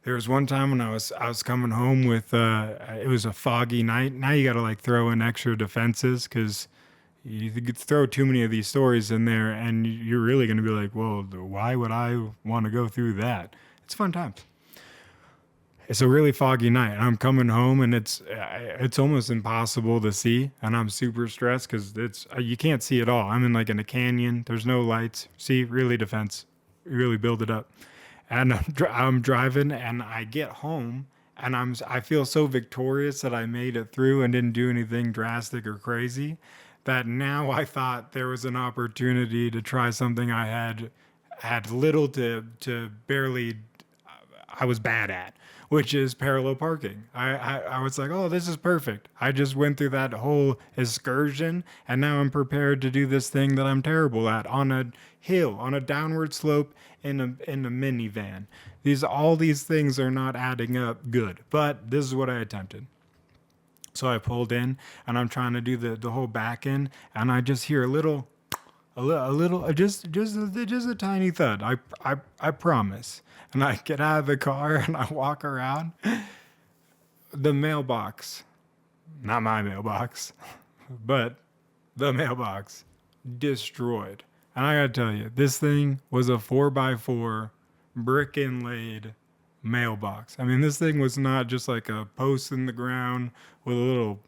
There was one time when I was coming home with it was a foggy night. Now you got to like throw in extra defenses because you could throw too many of these stories in there, and you're really going to be like, well, why would I want to go through that? It's fun times. It's a really foggy night. I'm coming home and it's almost impossible to see, and I'm super stressed because it's you can't see at all. I'm in a canyon. There's no lights. See, really defense, really build it up. And I'm driving, and I get home, and I feel so victorious that I made it through and didn't do anything drastic or crazy. That now I thought there was an opportunity to try something I had little to barely I was bad at, which is parallel parking. I was like, oh, this is perfect. I just went through that whole excursion, and now I'm prepared to do this thing that I'm terrible at on a hill, on a downward slope in a minivan. All these things are not adding up good, but this is what I attempted. So I pulled in, and I'm trying to do the whole back end, and I just hear a little, just a tiny thud. I promise. And I get out of the car and I walk around. The mailbox, not my mailbox, but the mailbox, destroyed. And I gotta tell you, this thing was a 4x4 brick inlaid mailbox. I mean, this thing was not just like a post in the ground with a little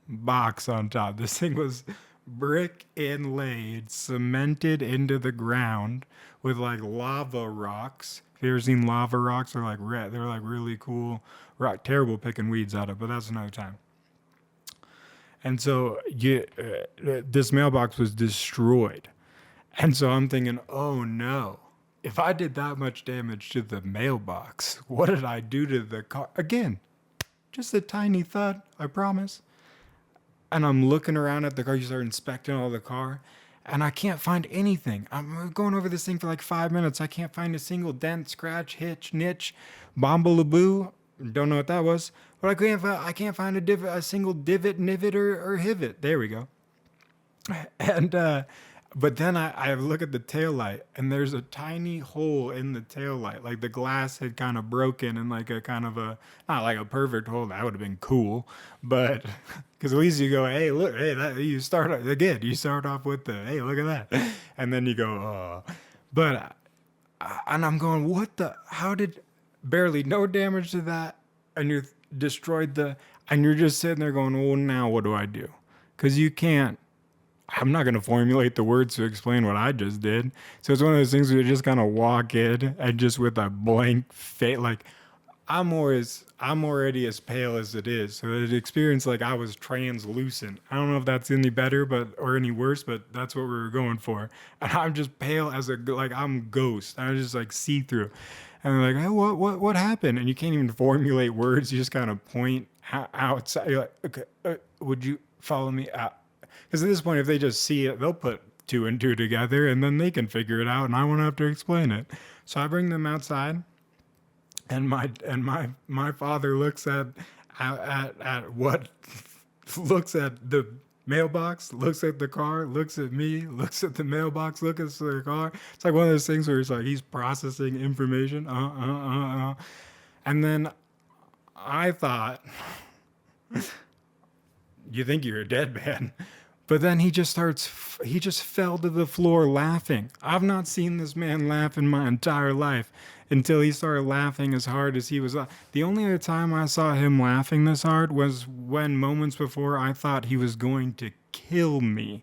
box on top. This thing was brick inlaid, cemented into the ground with like lava rocks. Have you ever seen lava rocks? They're like red. They're like really cool rock. Terrible picking weeds out of, but that's another time. And so this mailbox was destroyed. And so I'm thinking, oh no, if I did that much damage to the mailbox, what did I do to the car? Again, just a tiny thud, I promise. And I'm looking around at the car. You start inspecting all the car, and I can't find anything. I'm going over this thing for like 5 minutes. I can't find a single dent, scratch, hitch, niche, bombalaboo. Don't know what that was, but I can't find a single divot, nivet, or hivet. There we go. And but then I look at the tail light, and there's a tiny hole in the tail light. Like the glass had kind of broken, and like a kind of a not like a perfect hole. That would have been cool, but because at least you go, hey, look, hey, you start again. You start off with the hey, look at that, and then you go, oh. But and I'm going, what the? How did barely no damage to that, and you destroyed and you're just sitting there going, well, now what do I do? Because you can't. I'm not going to formulate the words to explain what I just did. So it's one of those things where you just kind of walk in and just with a blank face, like I'm already as pale as it is. So it experienced like I was translucent. I don't know if that's any better, or any worse, but that's what we were going for. And I'm just pale as like I'm ghost. I was just like see through. And they're like, hey, what happened? And you can't even formulate words. You just kind of point outside. You're like, okay, would you follow me out? Because at this point, if they just see it, they'll put two and two together, and then they can figure it out, and I won't have to explain it. So I bring them outside, and my father looks at what looks at the mailbox, looks at the car, looks at me, looks at the mailbox, looks at the car. It's like one of those things where it's like he's processing information. And then I thought, you think you're a dead man. But then he just fell to the floor laughing. I've not seen this man laugh in my entire life until he started laughing as hard as he was. The only other time I saw him laughing this hard was when moments before I thought he was going to kill me.